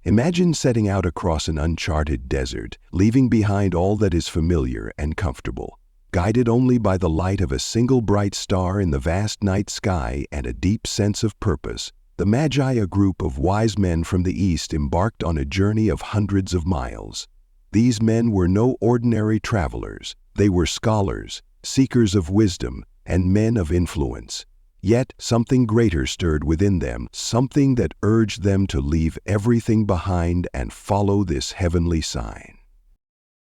Imagine setting out across an uncharted desert, leaving behind all that is familiar and comfortable. Guided only by the light of a single bright star in the vast night sky and a deep sense of purpose, the Magi, a group of wise men from the east, embarked on a journey of hundreds of miles. These men were no ordinary travelers. They were scholars, seekers of wisdom, and men of influence. Yet something greater stirred within them, something that urged them to leave everything behind and follow this heavenly sign.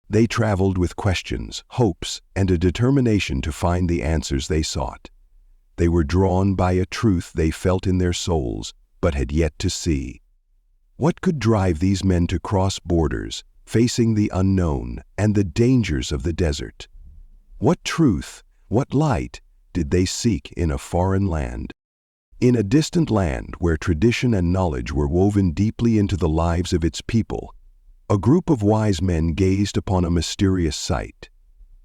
They traveled with questions, hopes, and a determination to find the answers they sought. They were drawn by a truth they felt in their souls, but had yet to see. What could drive these men to cross borders, facing the unknown and the dangers of the desert? What truth, what light did they seek in a foreign land? In a distant land where tradition and knowledge were woven deeply into the lives of its people, a group of wise men gazed upon a mysterious sight.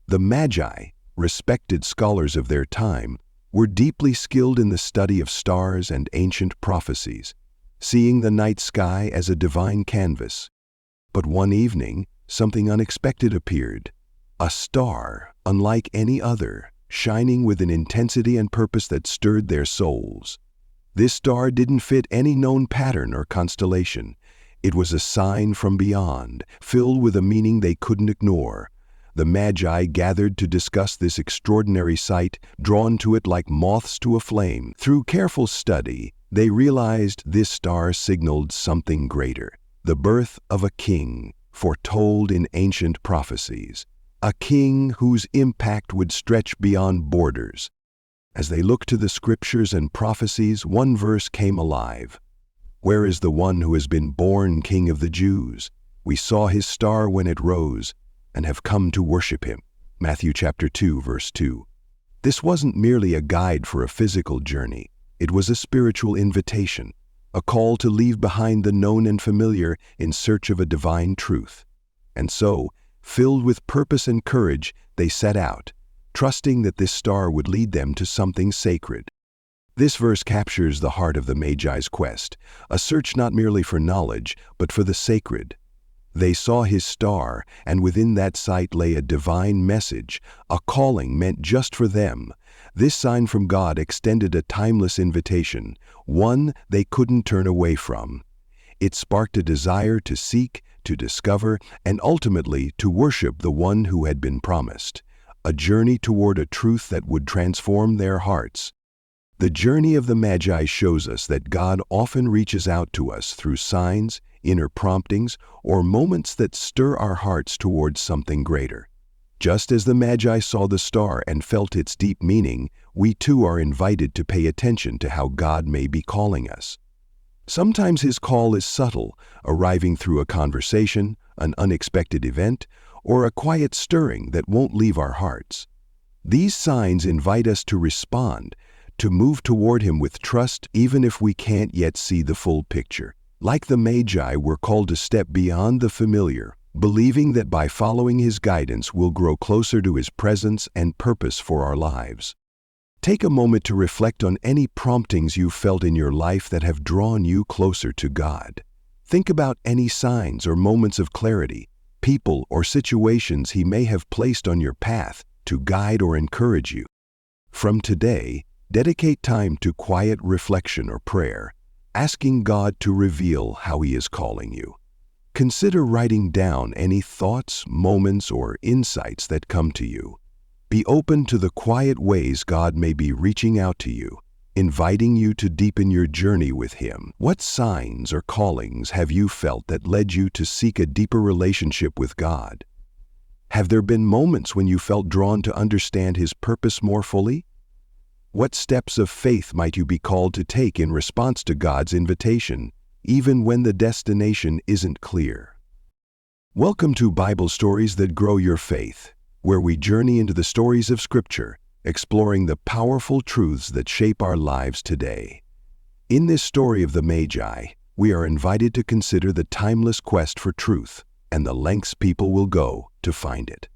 The Magi, respected scholars of their time, were deeply skilled in the study of stars and ancient prophecies, seeing the night sky as a divine canvas. But one evening, something unexpected appeared. A star, unlike any other, shining with an intensity and purpose that stirred their souls. This star didn't fit any known pattern or constellation. It was a sign from beyond, filled with a meaning they couldn't ignore. The Magi gathered to discuss this extraordinary sight, drawn to it like moths to a flame. Through careful study, they realized this star signaled something greater, the birth of a king, foretold in ancient prophecies, a king whose impact would stretch beyond borders. As they looked to the scriptures and prophecies, one verse came alive. "Where is the one who has been born King of the Jews? We saw his star when it rose, and have come to worship him." Matthew chapter 2, verse 2. This wasn't merely a guide for a physical journey. It was a spiritual invitation, a call to leave behind the known and familiar in search of a divine truth. And so, filled with purpose and courage, they set out, trusting that this star would lead them to something sacred. This verse captures the heart of the Magi's quest, a search not merely for knowledge, but for the sacred. They saw his star, and within that sight lay a divine message, a calling meant just for them. This sign from God extended a timeless invitation, one they couldn't turn away from. It sparked a desire to seek, to discover, and ultimately to worship the one who had been promised, a journey toward a truth that would transform their hearts. The journey of the Magi shows us that God often reaches out to us through signs, inner promptings, or moments that stir our hearts towards something greater. Just as the Magi saw the star and felt its deep meaning, we too are invited to pay attention to how God may be calling us. Sometimes his call is subtle, arriving through a conversation, an unexpected event, or a quiet stirring that won't leave our hearts. These signs invite us to respond, to move toward him with trust even if we can't yet see the full picture. Like the Magi, we're called to step beyond the familiar, believing that by following his guidance we'll grow closer to his presence and purpose for our lives. Take a moment to reflect on any promptings you've felt in your life that have drawn you closer to God. Think about any signs or moments of clarity, people or situations he may have placed on your path to guide or encourage you. From today, dedicate time to quiet reflection or prayer, asking God to reveal how he is calling you. Consider writing down any thoughts, moments, or insights that come to you. Be open to the quiet ways God may be reaching out to you, inviting you to deepen your journey with him. What signs or callings have you felt that led you to seek a deeper relationship with God? Have there been moments when you felt drawn to understand his purpose more fully? What steps of faith might you be called to take in response to God's invitation, even when the destination isn't clear? Welcome to Bible Stories That Grow Your Faith, where we journey into the stories of Scripture, exploring the powerful truths that shape our lives today. In this story of the Magi, we are invited to consider the timeless quest for truth and the lengths people will go to find it.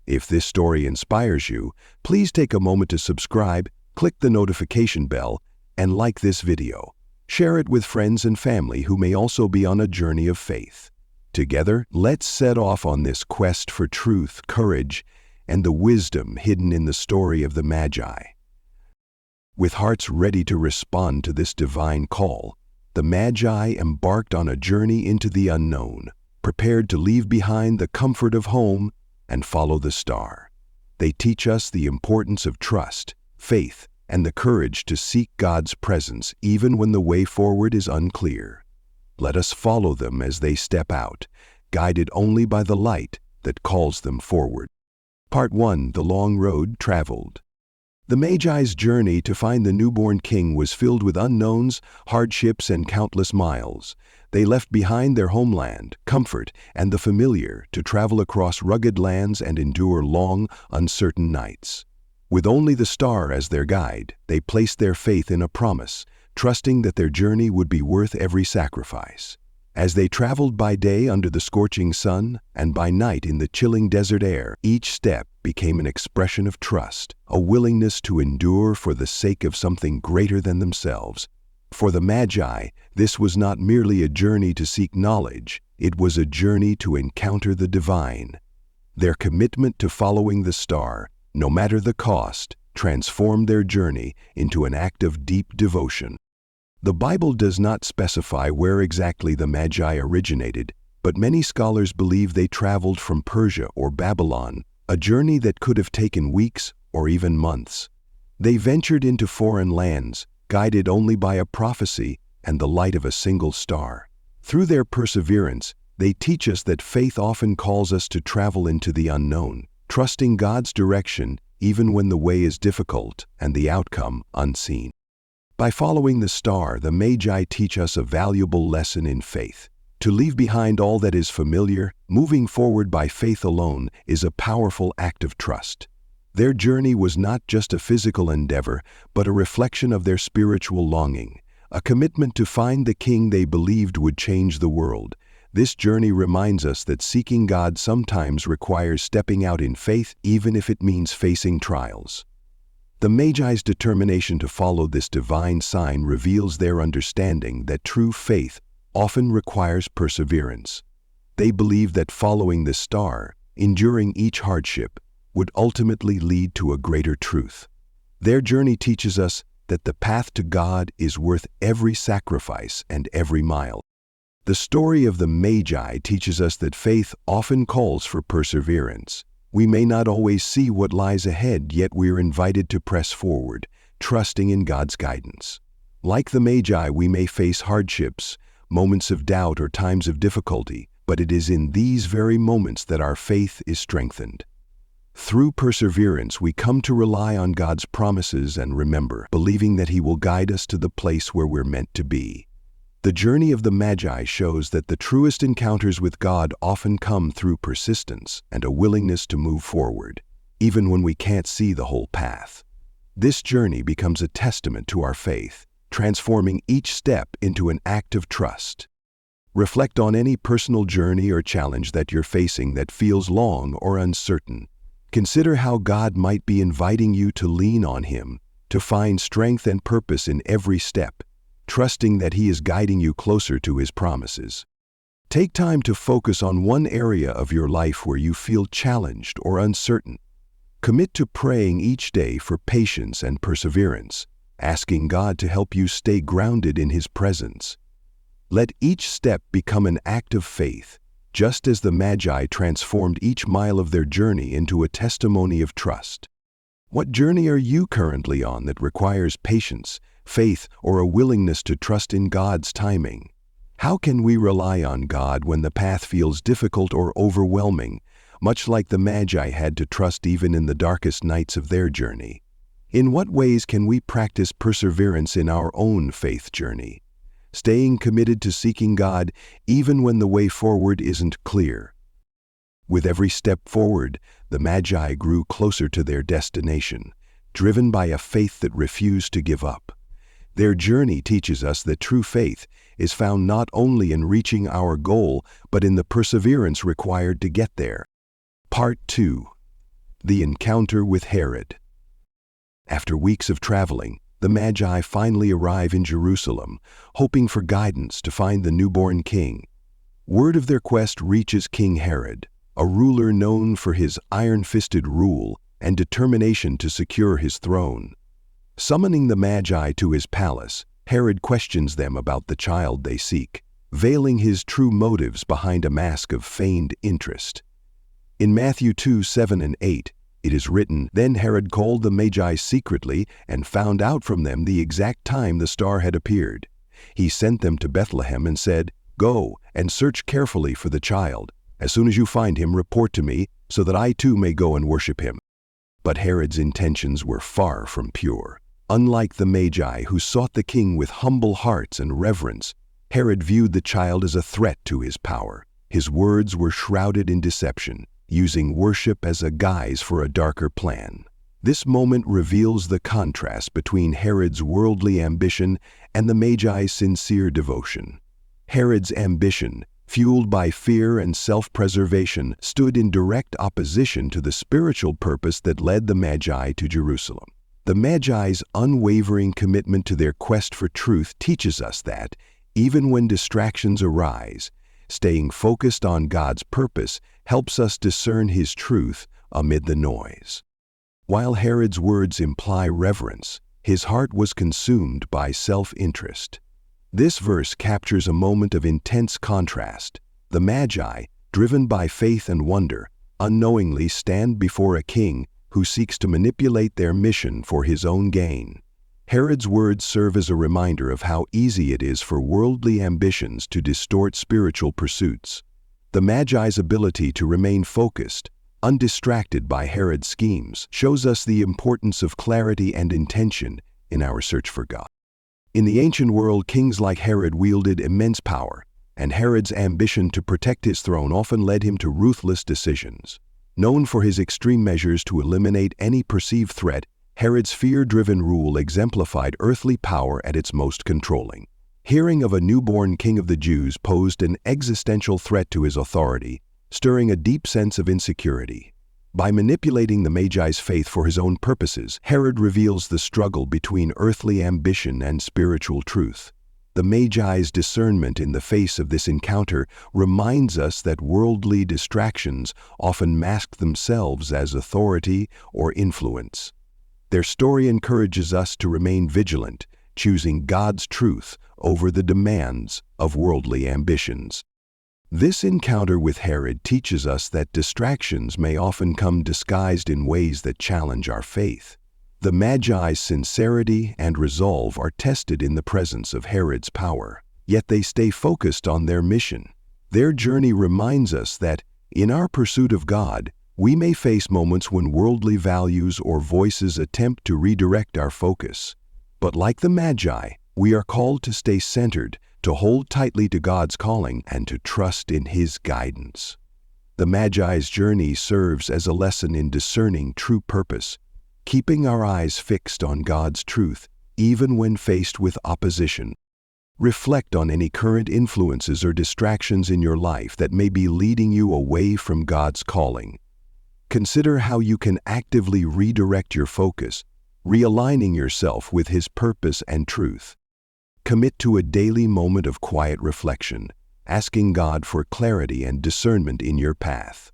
If this story inspires you, please take a moment to subscribe, click the notification bell, and like this video. Share it with friends and family who may also be on a journey of faith. Together, let's set off on this quest for truth, courage, and the wisdom hidden in the story of the Magi. With hearts ready to respond to this divine call, the Magi embarked on a journey into the unknown, prepared to leave behind the comfort of home and follow the star. They teach us the importance of trust, faith, and the courage to seek God's presence even when the way forward is unclear. Let us follow them as they step out, guided only by the light that calls them forward. Part 1. The Long Road Traveled. The Magi's journey to find the newborn king was filled with unknowns, hardships, and countless miles. They left behind their homeland, comfort, and the familiar to travel across rugged lands and endure long, uncertain nights. With only the star as their guide, they placed their faith in a promise, trusting that their journey would be worth every sacrifice. As they traveled by day under the scorching sun and by night in the chilling desert air, each step became an expression of trust, a willingness to endure for the sake of something greater than themselves. For the Magi, this was not merely a journey to seek knowledge, it was a journey to encounter the divine. Their commitment to following the star, no matter the cost, transformed their journey into an act of deep devotion. The Bible does not specify where exactly the Magi originated, but many scholars believe they traveled from Persia or Babylon, a journey that could have taken weeks or even months. They ventured into foreign lands, guided only by a prophecy and the light of a single star. Through their perseverance, they teach us that faith often calls us to travel into the unknown, trusting God's direction even when the way is difficult and the outcome unseen. By following the star, the Magi teach us a valuable lesson in faith. To leave behind all that is familiar, moving forward by faith alone, is a powerful act of trust. Their journey was not just a physical endeavor, but a reflection of their spiritual longing, a commitment to find the king they believed would change the world. This journey reminds us that seeking God sometimes requires stepping out in faith, even if it means facing trials. The Magi's determination to follow this divine sign reveals their understanding that true faith often requires perseverance. They believe that following the star, enduring each hardship, would ultimately lead to a greater truth. Their journey teaches us that the path to God is worth every sacrifice and every mile. The story of the Magi teaches us that faith often calls for perseverance. We may not always see what lies ahead, yet we are invited to press forward, trusting in God's guidance. Like the Magi, we may face hardships, moments of doubt, or times of difficulty, but it is in these very moments that our faith is strengthened. Through perseverance, we come to rely on God's promises and remember, believing that He will guide us to the place where we're meant to be. The journey of the Magi shows that the truest encounters with God often come through persistence and a willingness to move forward, even when we can't see the whole path. This journey becomes a testament to our faith, transforming each step into an act of trust. Reflect on any personal journey or challenge that you're facing that feels long or uncertain. Consider how God might be inviting you to lean on Him, to find strength and purpose in every step, trusting that He is guiding you closer to His promises. Take time to focus on one area of your life where you feel challenged or uncertain. Commit to praying each day for patience and perseverance, asking God to help you stay grounded in His presence. Let each step become an act of faith, just as the Magi transformed each mile of their journey into a testimony of trust. What journey are you currently on that requires patience, faith, or a willingness to trust in God's timing? How can we rely on God when the path feels difficult or overwhelming, much like the Magi had to trust even in the darkest nights of their journey? In what ways can we practice perseverance in our own faith journey, staying committed to seeking God even when the way forward isn't clear? With every step forward, the Magi grew closer to their destination, driven by a faith that refused to give up. Their journey teaches us that true faith is found not only in reaching our goal, but in the perseverance required to get there. Part 2. The Encounter with Herod. After weeks of traveling, the Magi finally arrive in Jerusalem, hoping for guidance to find the newborn king. Word of their quest reaches King Herod, a ruler known for his iron-fisted rule and determination to secure his throne. Summoning the Magi to his palace, Herod questions them about the child they seek, veiling his true motives behind a mask of feigned interest. In Matthew 2:7 and 8, it is written, "Then Herod called the Magi secretly and found out from them the exact time the star had appeared. He sent them to Bethlehem and said, 'Go and search carefully for the child. As soon as you find him, report to me, so that I too may go and worship him.'" But Herod's intentions were far from pure. Unlike the Magi, who sought the king with humble hearts and reverence, Herod viewed the child as a threat to his power. His words were shrouded in deception, using worship as a guise for a darker plan. This moment reveals the contrast between Herod's worldly ambition and the Magi's sincere devotion. Herod's ambition, fueled by fear and self-preservation, stood in direct opposition to the spiritual purpose that led the Magi to Jerusalem. The Magi's unwavering commitment to their quest for truth teaches us that, even when distractions arise, staying focused on God's purpose helps us discern His truth amid the noise. While Herod's words imply reverence, his heart was consumed by self-interest. This verse captures a moment of intense contrast. The Magi, driven by faith and wonder, unknowingly stand before a king who seeks to manipulate their mission for his own gain. Herod's words serve as a reminder of how easy it is for worldly ambitions to distort spiritual pursuits. The Magi's ability to remain focused, undistracted by Herod's schemes, shows us the importance of clarity and intention in our search for God. In the ancient world, kings like Herod wielded immense power, and Herod's ambition to protect his throne often led him to ruthless decisions. Known for his extreme measures to eliminate any perceived threat, Herod's fear-driven rule exemplified earthly power at its most controlling. Hearing of a newborn king of the Jews posed an existential threat to his authority, stirring a deep sense of insecurity. By manipulating the Magi's faith for his own purposes, Herod reveals the struggle between earthly ambition and spiritual truth. The Magi's discernment in the face of this encounter reminds us that worldly distractions often mask themselves as authority or influence. Their story encourages us to remain vigilant, choosing God's truth over the demands of worldly ambitions. This encounter with Herod teaches us that distractions may often come disguised in ways that challenge our faith. The Magi's sincerity and resolve are tested in the presence of Herod's power, yet they stay focused on their mission. Their journey reminds us that, in our pursuit of God, we may face moments when worldly values or voices attempt to redirect our focus. But like the Magi, we are called to stay centered, to hold tightly to God's calling, and to trust in His guidance. The Magi's journey serves as a lesson in discerning true purpose, keeping our eyes fixed on God's truth, even when faced with opposition. Reflect on any current influences or distractions in your life that may be leading you away from God's calling. Consider how you can actively redirect your focus, realigning yourself with His purpose and truth. Commit to a daily moment of quiet reflection, asking God for clarity and discernment in your path.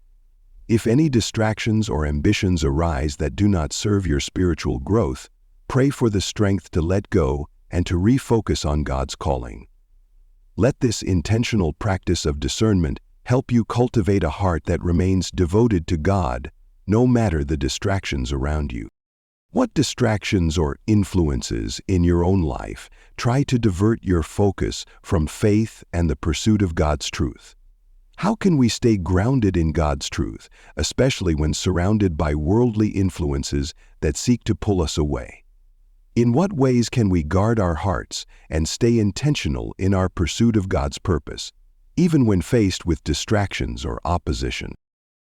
If any distractions or ambitions arise that do not serve your spiritual growth, pray for the strength to let go and to refocus on God's calling. Let this intentional practice of discernment help you cultivate a heart that remains devoted to God, no matter the distractions around you. What distractions or influences in your own life try to divert your focus from faith and the pursuit of God's truth? How can we stay grounded in God's truth, especially when surrounded by worldly influences that seek to pull us away? In what ways can we guard our hearts and stay intentional in our pursuit of God's purpose, even when faced with distractions or opposition?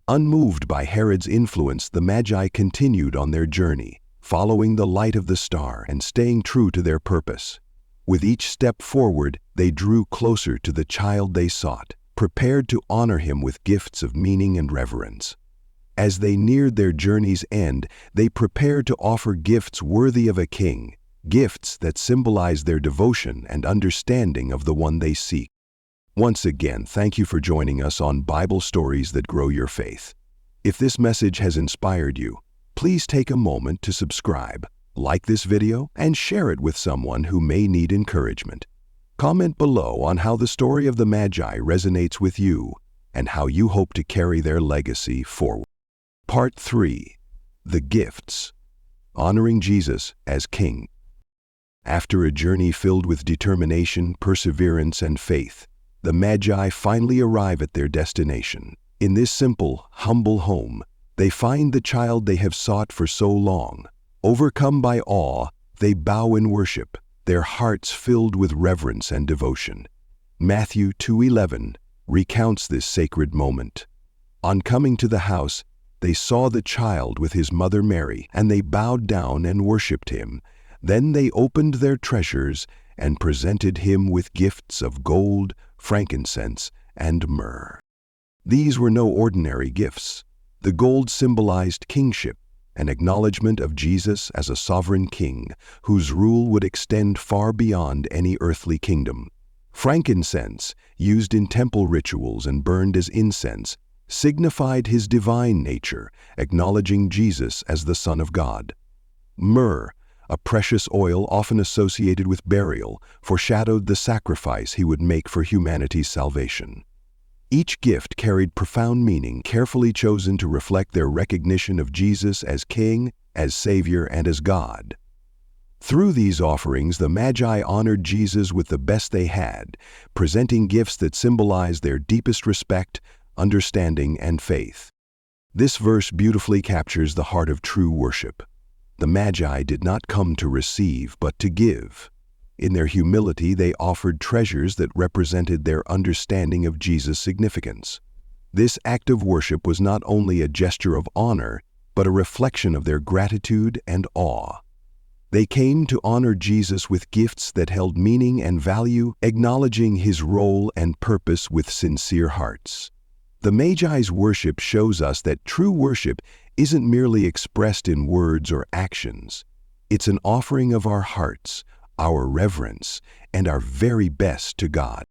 Unmoved by Herod's influence, the Magi continued on their journey, following the light of the star and staying true to their purpose. With each step forward, they drew closer to the child they sought, prepared to honor him with gifts of meaning and reverence. As they neared their journey's end, they prepared to offer gifts worthy of a king, gifts that symbolize their devotion and understanding of the one they seek. Once again, thank you for joining us on Bible Stories That Grow Your Faith. If this message has inspired you, please take a moment to subscribe, like this video, and share it with someone who may need encouragement. Comment below on how the story of the Magi resonates with you and how you hope to carry their legacy forward. Part 3. The Gifts. Honoring Jesus as King. After a journey filled with determination, perseverance, and faith, the Magi finally arrive at their destination. In this simple, humble home, they find the child they have sought for so long. Overcome by awe, they bow in worship, their hearts filled with reverence and devotion. Matthew 2:11 recounts this sacred moment. On coming to the house, they saw the child with his mother Mary, and they bowed down and worshipped him. Then they opened their treasures and presented him with gifts of gold, frankincense, and myrrh. These were no ordinary gifts. The gold symbolized kingship, an acknowledgement of Jesus as a sovereign king whose rule would extend far beyond any earthly kingdom. Frankincense, used in temple rituals and burned as incense, signified his divine nature, acknowledging Jesus as the Son of God. Myrrh, a precious oil often associated with burial, foreshadowed the sacrifice he would make for humanity's salvation. Each gift carried profound meaning, carefully chosen to reflect their recognition of Jesus as King, as Savior, and as God. Through these offerings, the Magi honored Jesus with the best they had, presenting gifts that symbolize their deepest respect, understanding, and faith. This verse beautifully captures the heart of true worship. The Magi did not come to receive, but to give. In their humility, they offered treasures that represented their understanding of Jesus' significance. This act of worship was not only a gesture of honor, but a reflection of their gratitude and awe. They came to honor Jesus with gifts that held meaning and value, acknowledging his role and purpose with sincere hearts. The Magi's worship shows us that true worship isn't merely expressed in words or actions. It's an offering of our hearts, our reverence, and our very best to God.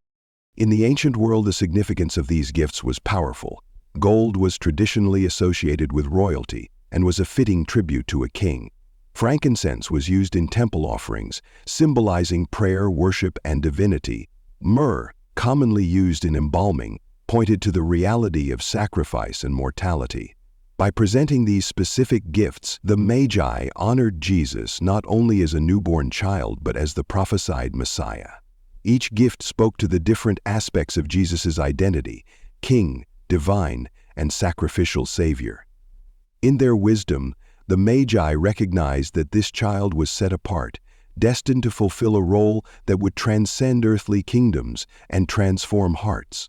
In the ancient world, the significance of these gifts was powerful. Gold was traditionally associated with royalty and was a fitting tribute to a king. Frankincense was used in temple offerings, symbolizing prayer, worship, and divinity. Myrrh, commonly used in embalming, pointed to the reality of sacrifice and mortality. By presenting these specific gifts, the Magi honored Jesus not only as a newborn child but as the prophesied Messiah. Each gift spoke to the different aspects of Jesus' identity: King, divine, and sacrificial Savior. In their wisdom, the Magi recognized that this child was set apart, destined to fulfill a role that would transcend earthly kingdoms and transform hearts.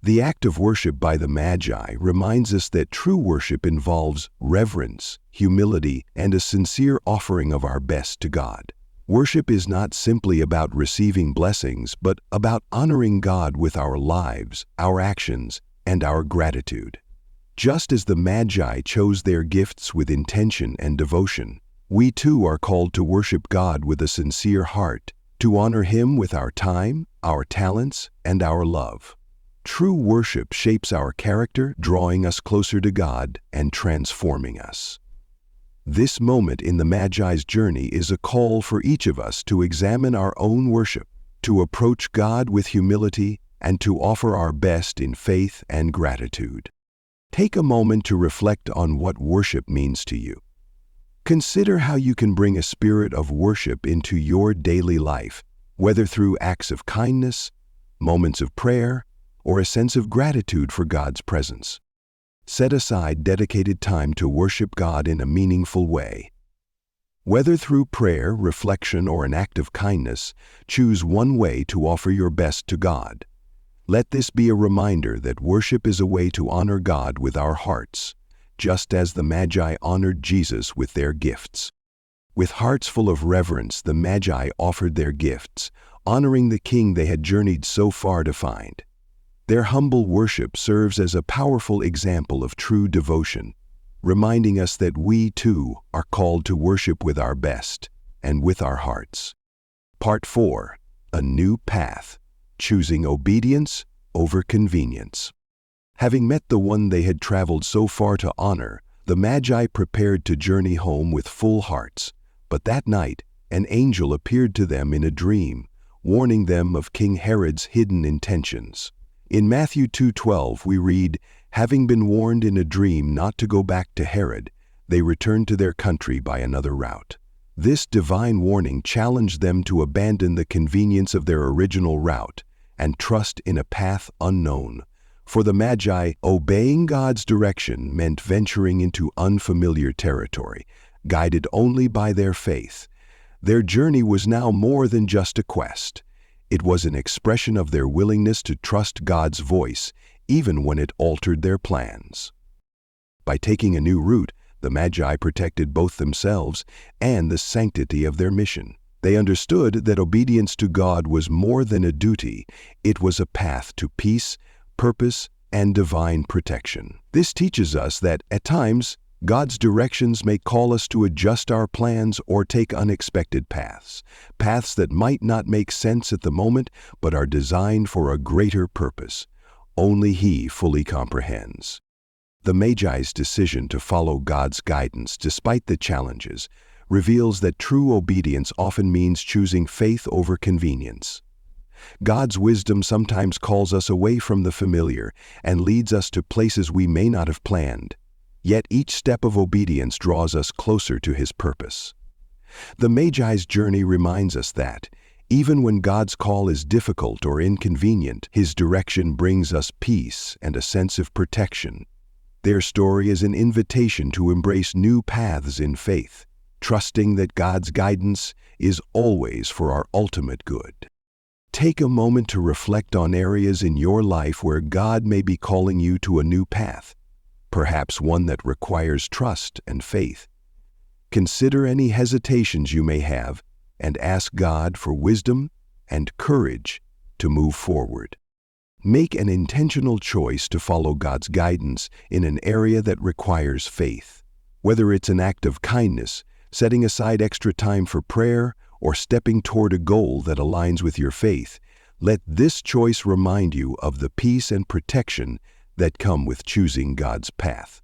The act of worship by the Magi reminds us that true worship involves reverence, humility, and a sincere offering of our best to God. Worship is not simply about receiving blessings, but about honoring God with our lives, our actions, and our gratitude. Just as the Magi chose their gifts with intention and devotion, we too are called to worship God with a sincere heart, to honor Him with our time, our talents, and our love. True worship shapes our character, drawing us closer to God and transforming us. This moment in the Magi's journey is a call for each of us to examine our own worship, to approach God with humility, and to offer our best in faith and gratitude. Take a moment to reflect on what worship means to you. Consider how you can bring a spirit of worship into your daily life, whether through acts of kindness, moments of prayer, or a sense of gratitude for God's presence. Set aside dedicated time to worship God in a meaningful way. Whether through prayer, reflection, or an act of kindness, choose one way to offer your best to God. Let this be a reminder that worship is a way to honor God with our hearts, just as the Magi honored Jesus with their gifts. With hearts full of reverence, the Magi offered their gifts, honoring the King they had journeyed so far to find. Their humble worship serves as a powerful example of true devotion, reminding us that we too are called to worship with our best, and with our hearts. Part 4. A New Path. Choosing obedience over convenience. Having met the one they had traveled so far to honor, the Magi prepared to journey home with full hearts. But that night, an angel appeared to them in a dream, warning them of King Herod's hidden intentions. In Matthew 2:12 we read, "Having been warned in a dream not to go back to Herod, they returned to their country by another route." This divine warning challenged them to abandon the convenience of their original route and trust in a path unknown. For the Magi, obeying God's direction meant venturing into unfamiliar territory, guided only by their faith. Their journey was now more than just a quest. It was an expression of their willingness to trust God's voice, even when it altered their plans. By taking a new route, the Magi protected both themselves and the sanctity of their mission. They understood that obedience to God was more than a duty, it was a path to peace, purpose, and divine protection. This teaches us that, at times, God's directions may call us to adjust our plans or take unexpected paths that might not make sense at the moment but are designed for a greater purpose. Only He fully comprehends. The Magi's decision to follow God's guidance despite the challenges reveals that true obedience often means choosing faith over convenience. God's wisdom sometimes calls us away from the familiar and leads us to places we may not have planned. Yet each step of obedience draws us closer to His purpose. The Magi's journey reminds us that, even when God's call is difficult or inconvenient, His direction brings us peace and a sense of protection. Their story is an invitation to embrace new paths in faith, trusting that God's guidance is always for our ultimate good. Take a moment to reflect on areas in your life where God may be calling you to a new path, perhaps one that requires trust and faith. Consider any hesitations you may have and ask God for wisdom and courage to move forward. Make an intentional choice to follow God's guidance in an area that requires faith. Whether it's an act of kindness, setting aside extra time for prayer, or stepping toward a goal that aligns with your faith, let this choice remind you of the peace and protection that come with choosing God's path.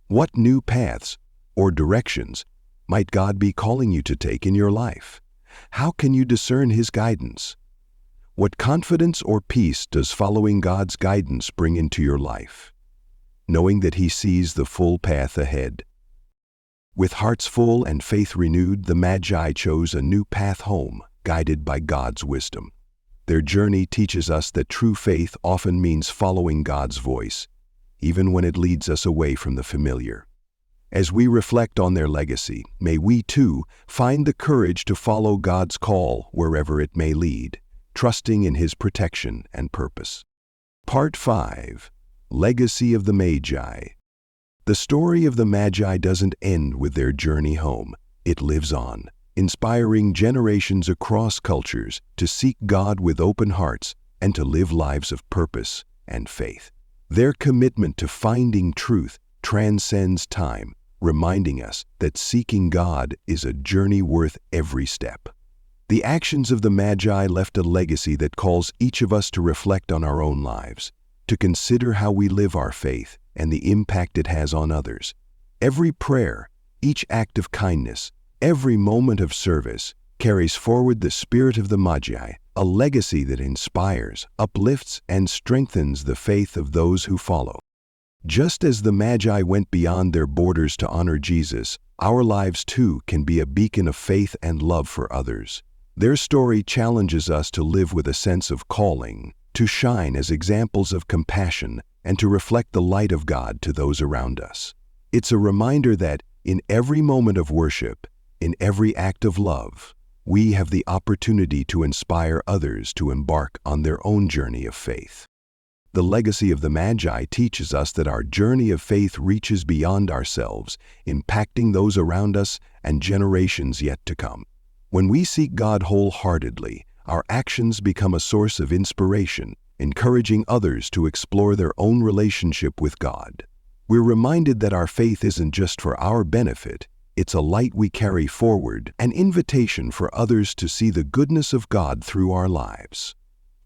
What new paths or directions might God be calling you to take in your life? How can you discern His guidance? What confidence or peace does following God's guidance bring into your life, knowing that He sees the full path ahead? With hearts full and faith renewed, the Magi chose a new path home, guided by God's wisdom. Their journey teaches us that true faith often means following God's voice, even when it leads us away from the familiar. As we reflect on their legacy, may we too find the courage to follow God's call wherever it may lead, trusting in His protection and purpose. Part 5. Legacy of the Magi. The story of the Magi doesn't end with their journey home. It lives on, inspiring generations across cultures to seek God with open hearts and to live lives of purpose and faith. Their commitment to finding truth transcends time, reminding us that seeking God is a journey worth every step. The actions of the Magi left a legacy that calls each of us to reflect on our own lives, to consider how we live our faith and the impact it has on others. Every prayer, each act of kindness, every moment of service carries forward the spirit of the Magi, a legacy that inspires, uplifts, and strengthens the faith of those who follow. Just as the Magi went beyond their borders to honor Jesus, our lives too can be a beacon of faith and love for others. Their story challenges us to live with a sense of calling, to shine as examples of compassion, and to reflect the light of God to those around us. It's a reminder that, in every moment of worship, in every act of love, we have the opportunity to inspire others to embark on their own journey of faith. The legacy of the Magi teaches us that our journey of faith reaches beyond ourselves, impacting those around us and generations yet to come. When we seek God wholeheartedly, our actions become a source of inspiration, encouraging others to explore their own relationship with God. We're reminded that our faith isn't just for our benefit, It's a light we carry forward, an invitation for others to see the goodness of God through our lives.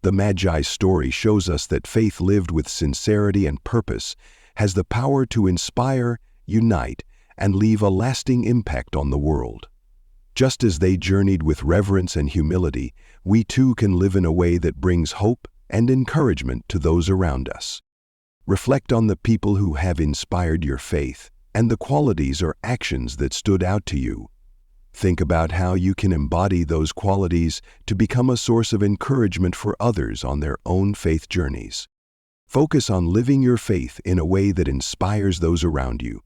The Magi's story shows us that faith lived with sincerity and purpose has the power to inspire, unite, and leave a lasting impact on the world. Just as they journeyed with reverence and humility, we too can live in a way that brings hope and encouragement to those around us. Reflect on the people who have inspired your faith and the qualities or actions that stood out to you. Think about how you can embody those qualities to become a source of encouragement for others on their own faith journeys. Focus on living your faith in a way that inspires those around you.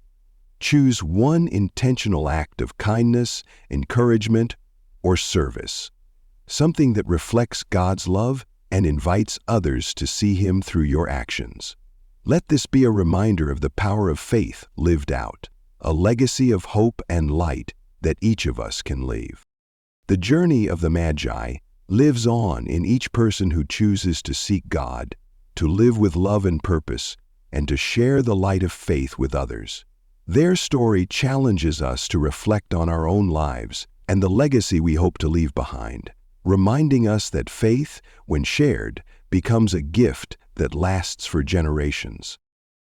Choose one intentional act of kindness, encouragement, or service, something that reflects God's love and invites others to see Him through your actions. Let this be a reminder of the power of faith lived out, a legacy of hope and light that each of us can leave. The journey of the Magi lives on in each person who chooses to seek God, to live with love and purpose, and to share the light of faith with others. Their story challenges us to reflect on our own lives and the legacy we hope to leave behind, reminding us that faith, when shared, becomes a gift that lasts for generations.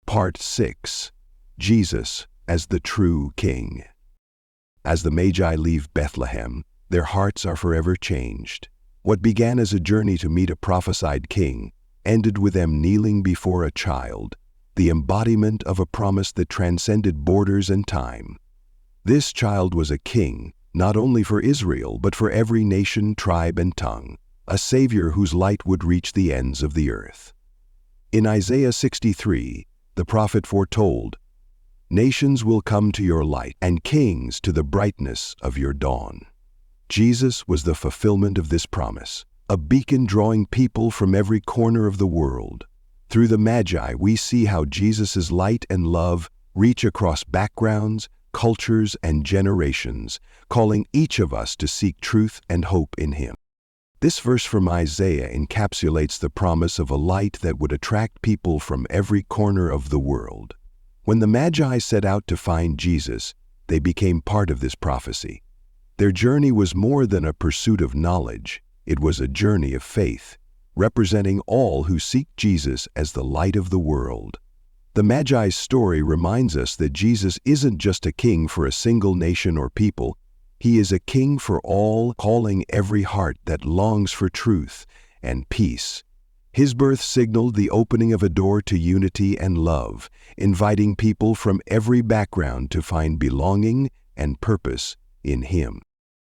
Part 6. Jesus as the True King. As the Magi leave Bethlehem, their hearts are forever changed. What began as a journey to meet a prophesied king ended with them kneeling before a child, the embodiment of a promise that transcended borders and time. This child was a king, not only for Israel, but for every nation, tribe, and tongue, a Savior whose light would reach the ends of the earth. In Isaiah 63, the prophet foretold, "Nations will come to your light, and kings to the brightness of your dawn." Jesus was the fulfillment of this promise, a beacon drawing people from every corner of the world. Through the Magi, we see how Jesus' light and love reach across backgrounds, cultures, and generations, calling each of us to seek truth and hope in Him. This verse from Isaiah encapsulates the promise of a light that would attract people from every corner of the world. When the Magi set out to find Jesus, they became part of this prophecy. Their journey was more than a pursuit of knowledge, it was a journey of faith, representing all who seek Jesus as the light of the world. The Magi's story reminds us that Jesus isn't just a king for a single nation or people. He is a king for all, calling every heart that longs for truth and peace. His birth signaled the opening of a door to unity and love, inviting people from every background to find belonging and purpose in Him.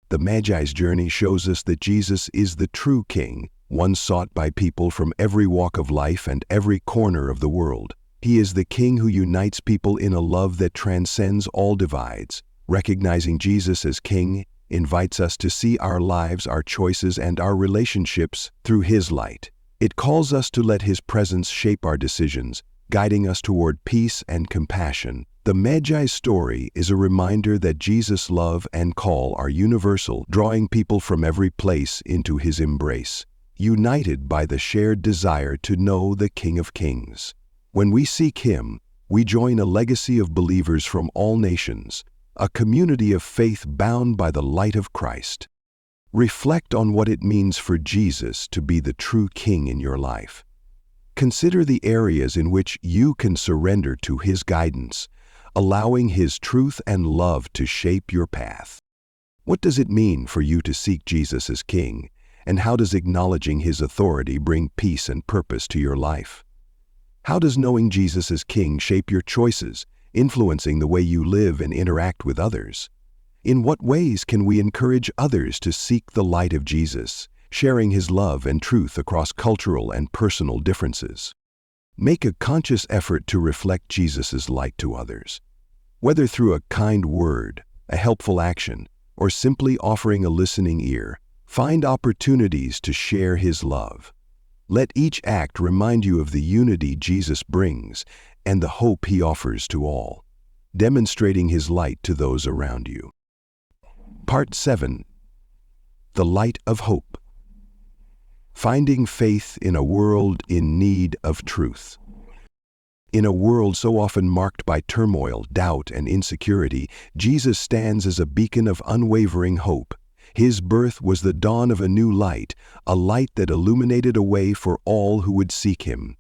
The Magi's journey shows us that Jesus is the true king, one sought by people from every walk of life and every corner of the world. He is the king who unites people in a love that transcends all divides. Recognizing Jesus as king invites us to see our lives, our choices, and our relationships through His light. It calls us to let His presence shape our decisions, guiding us toward peace and compassion. The Magi's story is a reminder that Jesus' love and call are universal, drawing people from every place into His embrace, united by the shared desire to know the King of Kings. When we seek Him, we join a legacy of believers from all nations, a community of faith bound by the light of Christ. Reflect on what it means for Jesus to be the true King in your life. Consider the areas in which you can surrender to His guidance, allowing His truth and love to shape your path. What does it mean for you to seek Jesus as King, and how does acknowledging His authority bring peace and purpose to your life? How does knowing Jesus as King shape your choices, influencing the way you live and interact with others? In what ways can we encourage others to seek the light of Jesus, sharing His love and truth across cultural and personal differences? Make a conscious effort to reflect Jesus' light to others. Whether through a kind word, a helpful action, or simply offering a listening ear, find opportunities to share His love. Let each act remind you of the unity Jesus brings and the hope He offers to all, demonstrating His light to those around you. Part 7. The Light of Hope. Finding faith in a world in need of truth. In a world so often marked by turmoil, doubt, and insecurity, Jesus stands as a beacon of unwavering hope. His birth was the dawn of a new light, a light that illuminated a way for all who would seek him.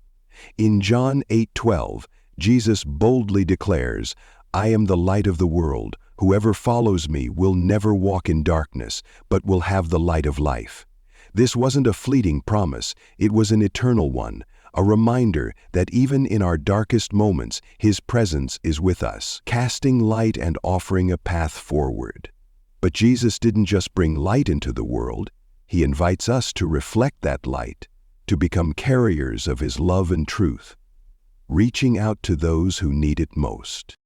In John 8:12, Jesus boldly declares, "I am the light of the world. Whoever follows me will never walk in darkness, but will have the light of life." This wasn't a fleeting promise, it was an eternal one, a reminder that even in our darkest moments, his presence is with us, casting light and offering a path forward. But Jesus didn't just bring light into the world, he invites us to reflect that light, to become carriers of his love and truth, reaching out to those who need it most.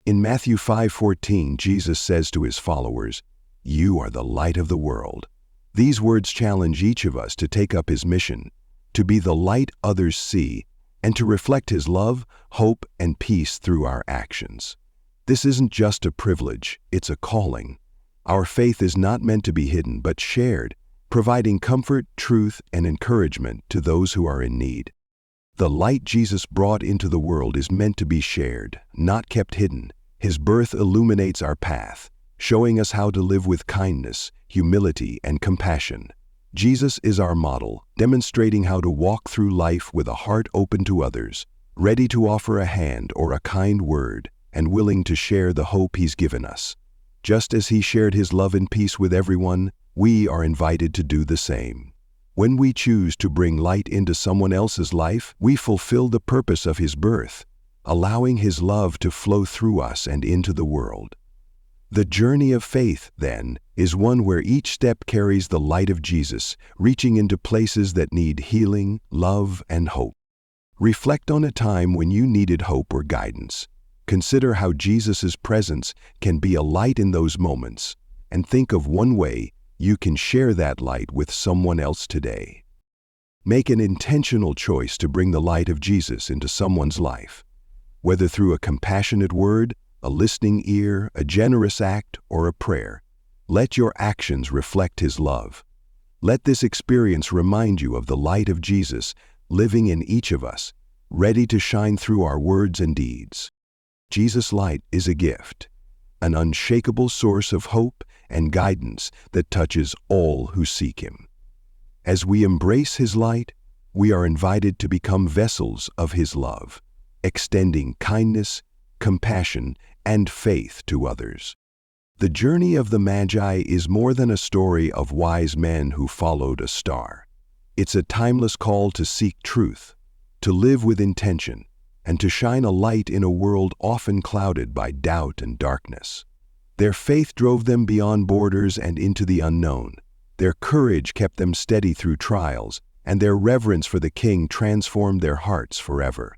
In Matthew 5:14, Jesus says to his followers, "You are the light of the world." These words challenge each of us to take up his mission, to be the light others see, and to reflect his love, hope, and peace through our actions. This isn't just a privilege, it's a calling. Our faith is not meant to be hidden, but shared, providing comfort, truth, and encouragement to those who are in need. The light Jesus brought into the world is meant to be shared, not kept hidden. His birth illuminates our path, showing us how to live with kindness, humility, and compassion. Jesus is our model, demonstrating how to walk through life with a heart open to others, ready to offer a hand or a kind word, and willing to share the hope he's given us. Just as he shared his love and peace with everyone, we are invited to do the same. When we choose to bring light into someone else's life, we fulfill the purpose of his birth, allowing his love to flow through us and into the world. The journey of faith, then, is one where each step carries the light of Jesus, reaching into places that need healing, love, and hope. Reflect on a time when you needed hope or guidance. Consider how Jesus' presence can be a light in those moments, and think of one way you can share that light with someone else today. Make an intentional choice to bring the light of Jesus into someone's life. Whether through a compassionate word, a listening ear, a generous act, or a prayer, let your actions reflect his love. Let this experience remind you of the light of Jesus living in each of us, ready to shine through our words and deeds. Jesus' light is a gift, an unshakable source of hope and guidance that touches all who seek him. As we embrace his light, we are invited to become vessels of his love, extending kindness, compassion, and faith to others. The journey of the Magi is more than a story of wise men who followed a star. It's a timeless call to seek truth, to live with intention, and to shine a light in a world often clouded by doubt and darkness. Their faith drove them beyond borders and into the unknown. Their courage kept them steady through trials, and their reverence for the King transformed their hearts forever.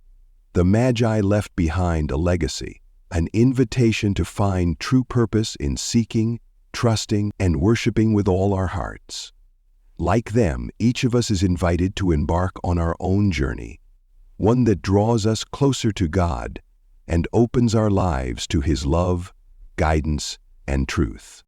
The Magi left behind a legacy, an invitation to find true purpose in seeking, trusting, and worshiping with all our hearts. Like them, each of us is invited to embark on our own journey, one that draws us closer to God and opens our lives to his love, guidance, and truth.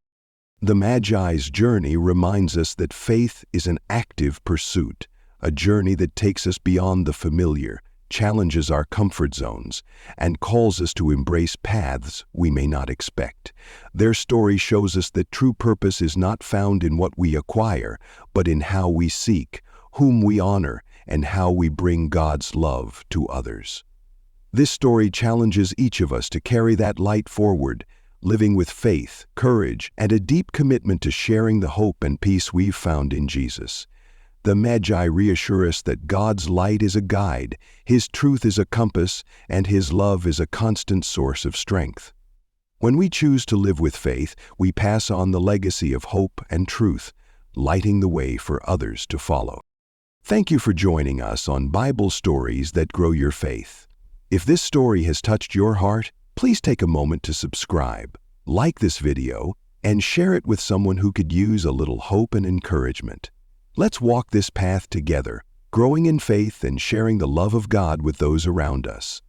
The Magi's journey reminds us that faith is an active pursuit, a journey that takes us beyond the familiar, challenges our comfort zones, and calls us to embrace paths we may not expect. Their story shows us that true purpose is not found in what we acquire, but in how we seek, whom we honor, and how we bring God's love to others. This story challenges each of us to carry that light forward, living with faith, courage, and a deep commitment to sharing the hope and peace we've found in Jesus. The Magi reassure us that God's light is a guide, his truth is a compass, and his love is a constant source of strength. When we choose to live with faith, we pass on the legacy of hope and truth, lighting the way for others to follow. Thank you for joining us on Bible Stories That Grow Your Faith. If this story has touched your heart, please take a moment to subscribe, like this video, and share it with someone who could use a little hope and encouragement. Let's walk this path together, growing in faith and sharing the love of God with those around us.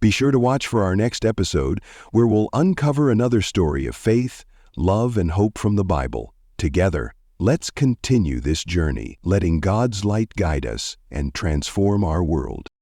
Be sure to watch for our next episode, where we'll uncover another story of faith, love, and hope from the Bible. Together, let's continue this journey, letting God's light guide us and transform our world.